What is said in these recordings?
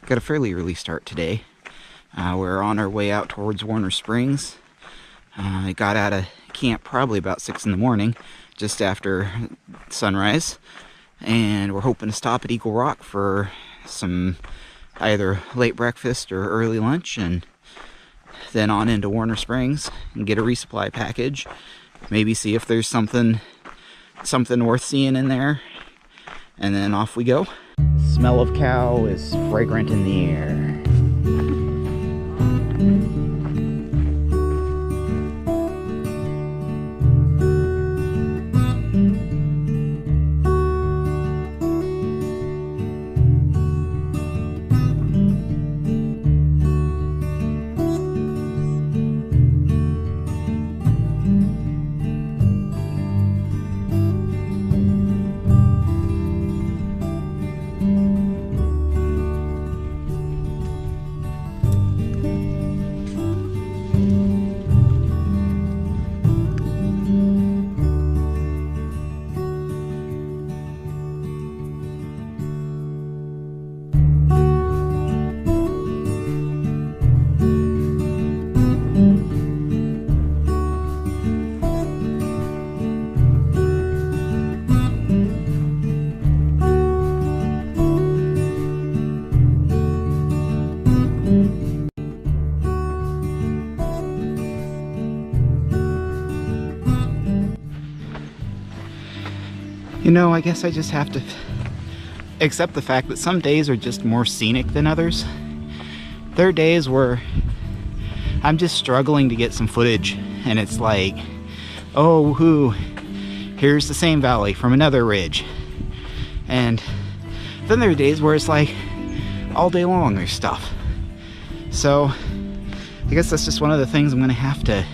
Got a fairly early start today. We're on our way out towards Warner Springs. I got out of camp probably about 6 in the morning, just after sunrise, and we're hoping to stop at Eagle Rock for some either late breakfast or early lunch, and then on into Warner Springs and get a resupply package. Maybe see if there's something worth seeing in there, and then off we go. The smell of cow is fragrant in the air. You know, I guess I just have to accept the fact that some days are just more scenic than others. There are days where I'm just struggling to get some footage, and it's like, oh, here's the same valley from another ridge. And then there are days where it's like, all day long there's stuff. So, I guess that's just one of the things I'm gonna have to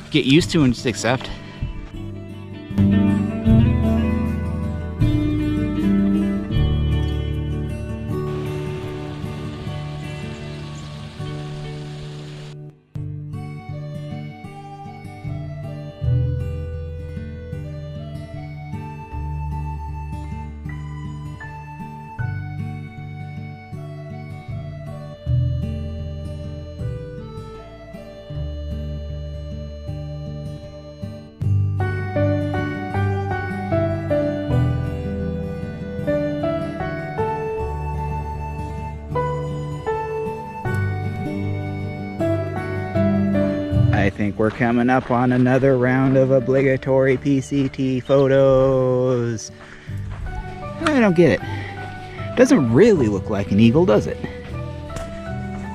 get used to and just accept. I think we're coming up on another round of obligatory PCT photos. I don't get it. Doesn't really look like an eagle, does it?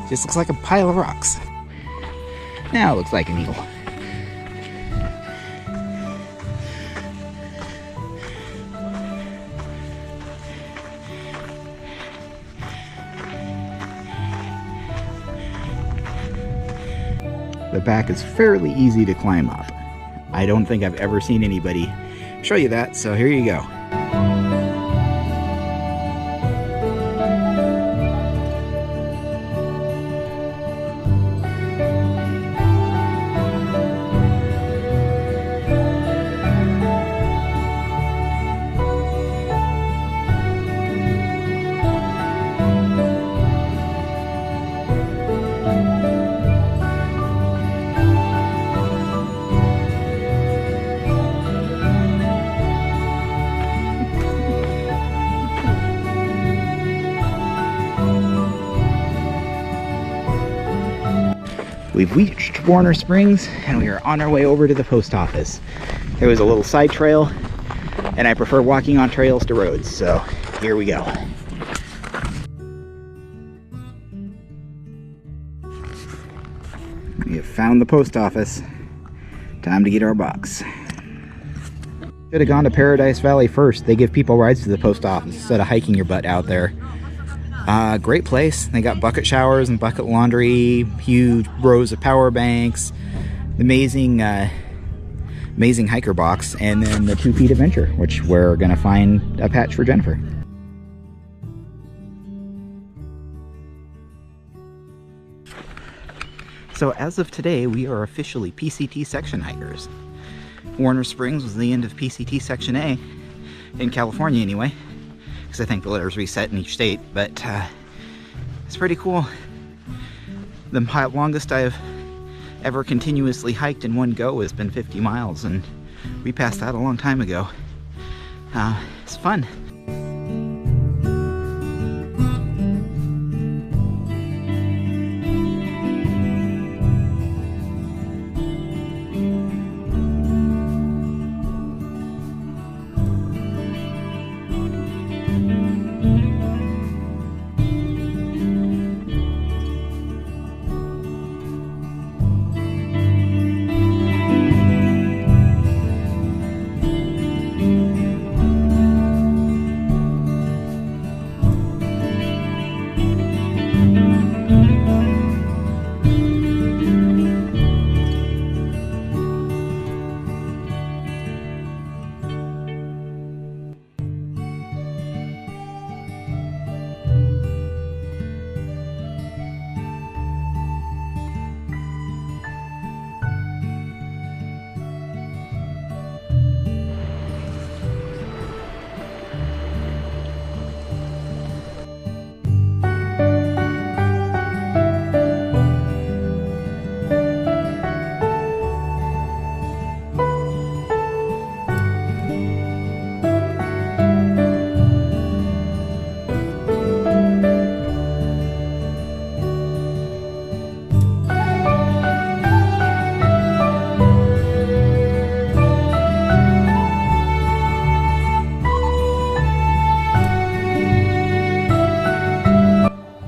Just looks like a pile of rocks. Now it looks like an eagle. The back is fairly easy to climb up. I don't think I've ever seen anybody show you that, so here you go. We've reached Warner Springs and we are on our way over to the post office. There was a little side trail and I prefer walking on trails to roads, so here we go. We have found the post office. Time to get our box. Should have gone to Paradise Valley first. They give people rides to the post office instead of hiking your butt out there. Great place. They got bucket showers and bucket laundry, huge rows of power banks, amazing hiker box, and then the 2 feet adventure, which we're gonna find a patch for Jennifer. So as of today, we are officially PCT section hikers. Warner Springs was the end of PCT section A, in California anyway, because I think the letters reset in each state, but It's pretty cool. The longest I've ever continuously hiked in one go has been 50 miles, and we passed that a long time ago. It's fun.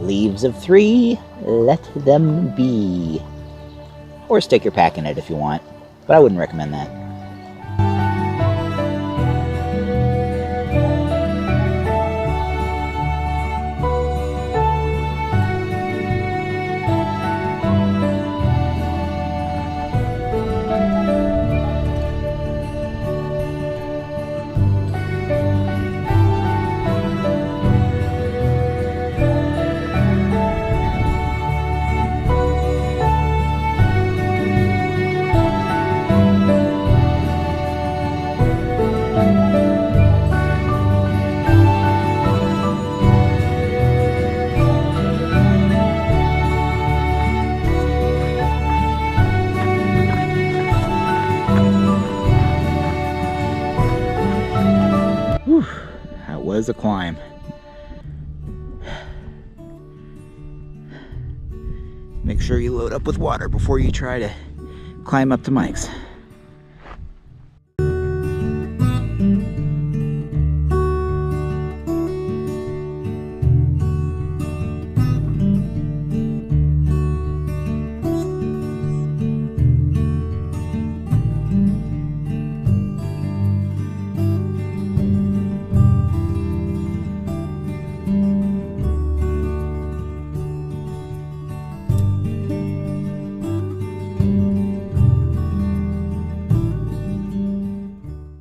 Leaves of 3, let them be. Or stick your pack in it if you want, but I wouldn't recommend that. Whew, that was a climb. Make sure you load up with water before you try to climb up to Mike's.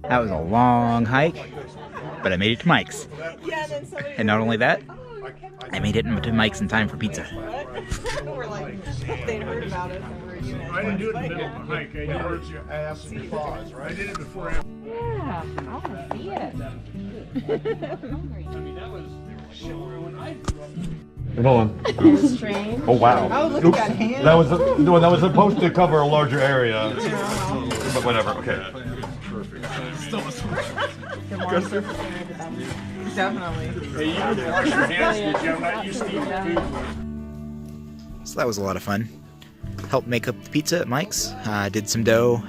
That was a long hike, but I made it to Mike's. And not only that, I made it to Mike's in time for pizza. We're like, they'd heard about us and we're, you know. I didn't do it in the middle of the hike. I did your ass and your paws, right? I did it before. Yeah, I want to see it. I mean, that was when I grew up. Hold on. Strange. Oh wow. Oh, look at that hand. That was no, that was supposed to cover a larger area. But whatever. Okay. The more surface area, the better. Definitely. Hey, you need to wash your hands, because I'm not used to eating food. So that was a lot of fun. Helped make up the pizza at Mike's. Did some dough.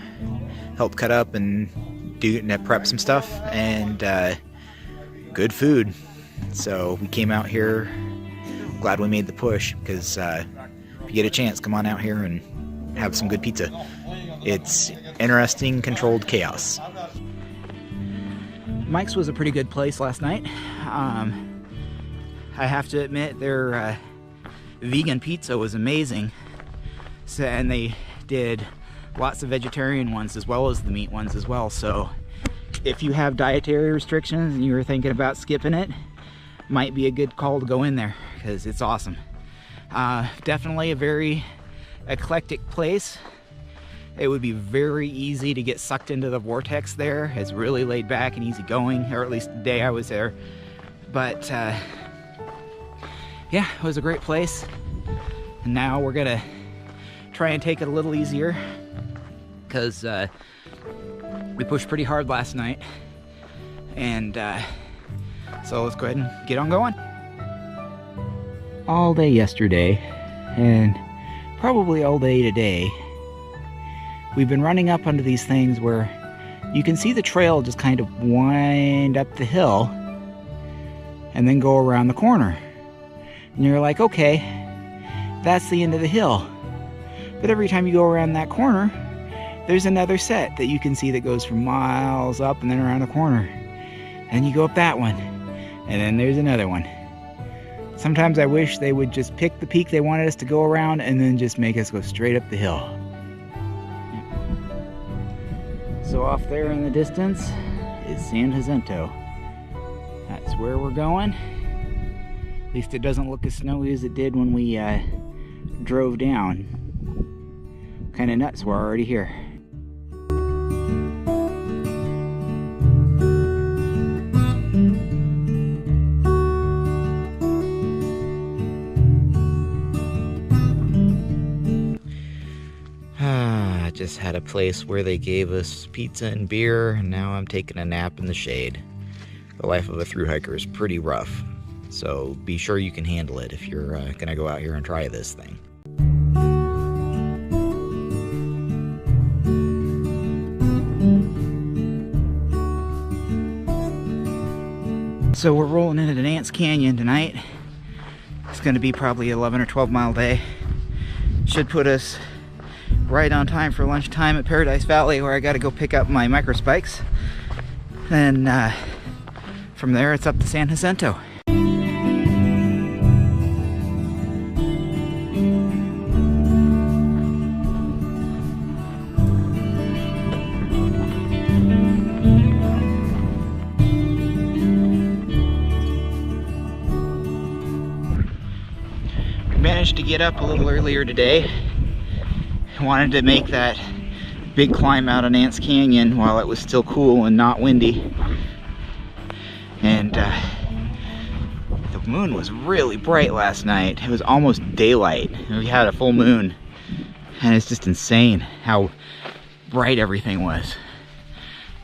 Helped cut up and prep some stuff. And good food. So we came out here. Glad we made the push, because if you get a chance, come on out here and have some good pizza. It's interesting, controlled chaos. Mike's was a pretty good place last night. I have to admit, their vegan pizza was amazing. So, and they did lots of vegetarian ones as well as the meat ones as well. So if you have dietary restrictions and you were thinking about skipping it, might be a good call to go in there, because it's awesome. Definitely a very eclectic place. It would be very easy to get sucked into the vortex there. It's really laid back and easy going, or at least the day I was there. But yeah, it was a great place. And now we're gonna try and take it a little easier because we pushed pretty hard last night. And so let's go ahead and get on going. All day yesterday and probably all day today, we've been running up onto these things where you can see the trail just kind of wind up the hill and then go around the corner. And you're like, okay, that's the end of the hill. But every time you go around that corner, there's another set that you can see that goes from miles up and then around the corner. And you go up that one, and then there's another one. Sometimes I wish they would just pick the peak they wanted us to go around and then just make us go straight up the hill. So off there in the distance is San Jacinto. That's where we're going. At least it doesn't look as snowy as it did when we drove down. Kind of nuts, we're already here. Just had a place where they gave us pizza and beer, and now I'm taking a nap in the shade. The life of a thru hiker is pretty rough, so be sure you can handle it if you're gonna go out here and try this thing. So we're rolling into Nance Canyon tonight. It's gonna be probably 11 or 12 mile day. Should put us right on time for lunchtime at Paradise Valley, where I gotta go pick up my micro spikes. Then from there it's up to San Jacinto. Managed to get up a little earlier today. I wanted to make that big climb out of Nance Canyon while it was still cool and not windy. And the moon was really bright last night. It was almost daylight. We had a full moon, and it's just insane how bright everything was.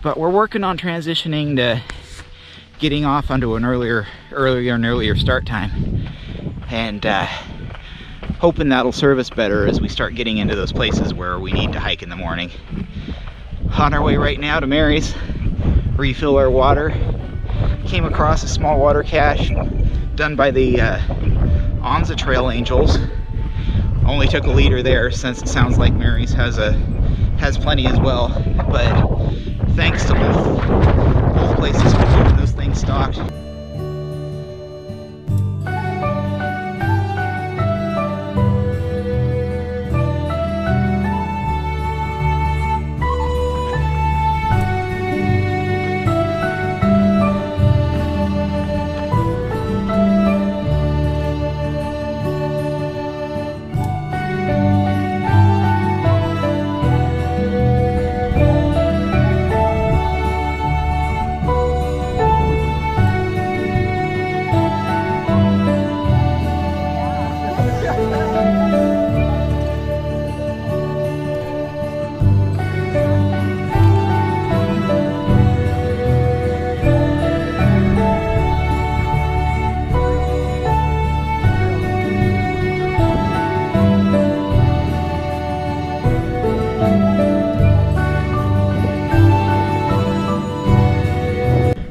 But we're working on transitioning to getting off onto an earlier start time, and hoping that'll serve us better as we start getting into those places where we need to hike in the morning. On our way right now to Mary's, refill our water. Came across a small water cache done by the Onza Trail Angels. Only took a liter there, since it sounds like Mary's has plenty as well. But thanks to both places for keeping those things stocked.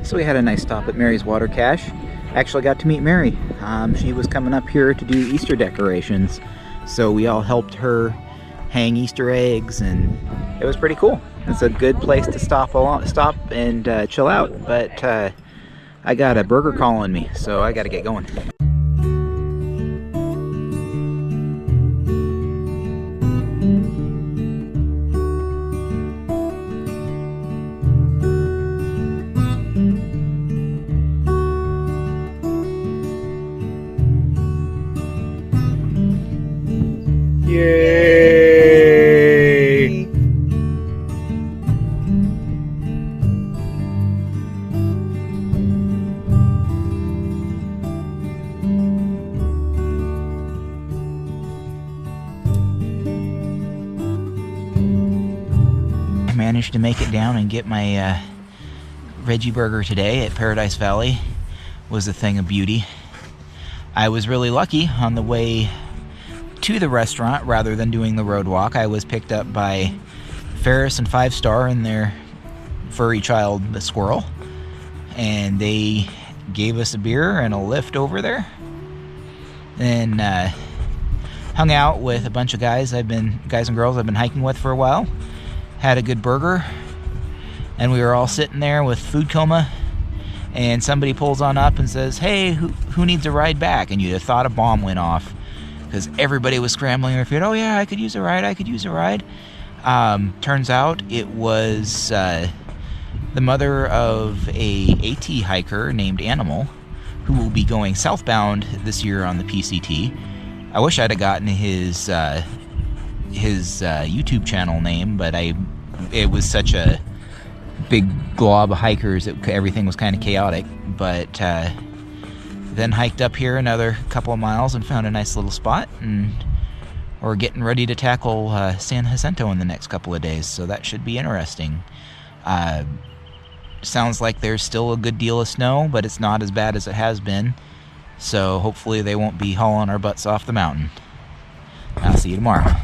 So we had a nice stop at Mary's water cache. Actually got to meet Mary. She was coming up here to do Easter decorations, so we all helped her hang Easter eggs, and it was pretty cool. It's a good place to stop and chill out, but I got a burger calling me, so I got to get going. Yay! managed to make it down and get my veggie burger today at Paradise Valley. Was a thing of beauty. I was really lucky on the way to the restaurant. Rather than doing the road walk, I was picked up by Ferris and 5 Star and their furry child, the squirrel, and they gave us a beer and a lift over there. Then hung out with a bunch of guys and girls I've been hiking with for a while. Had a good burger, and we were all sitting there with food coma, and somebody pulls on up and says, "Hey, who needs a ride back?" And you'd have thought a bomb went off, because everybody was scrambling their feet. "Oh yeah, I could use a ride." Turns out it was the mother of a AT hiker named Animal, who will be going southbound this year on the PCT. I wish I'd have gotten his YouTube channel name, but it was such a big glob of hikers that everything was kind of chaotic. But then hiked up here another couple of miles and found a nice little spot, and we're getting ready to tackle San Jacinto in the next couple of days, so that should be interesting. Sounds like there's still a good deal of snow, but it's not as bad as it has been, so hopefully they won't be hauling our butts off the mountain. I'll see you tomorrow.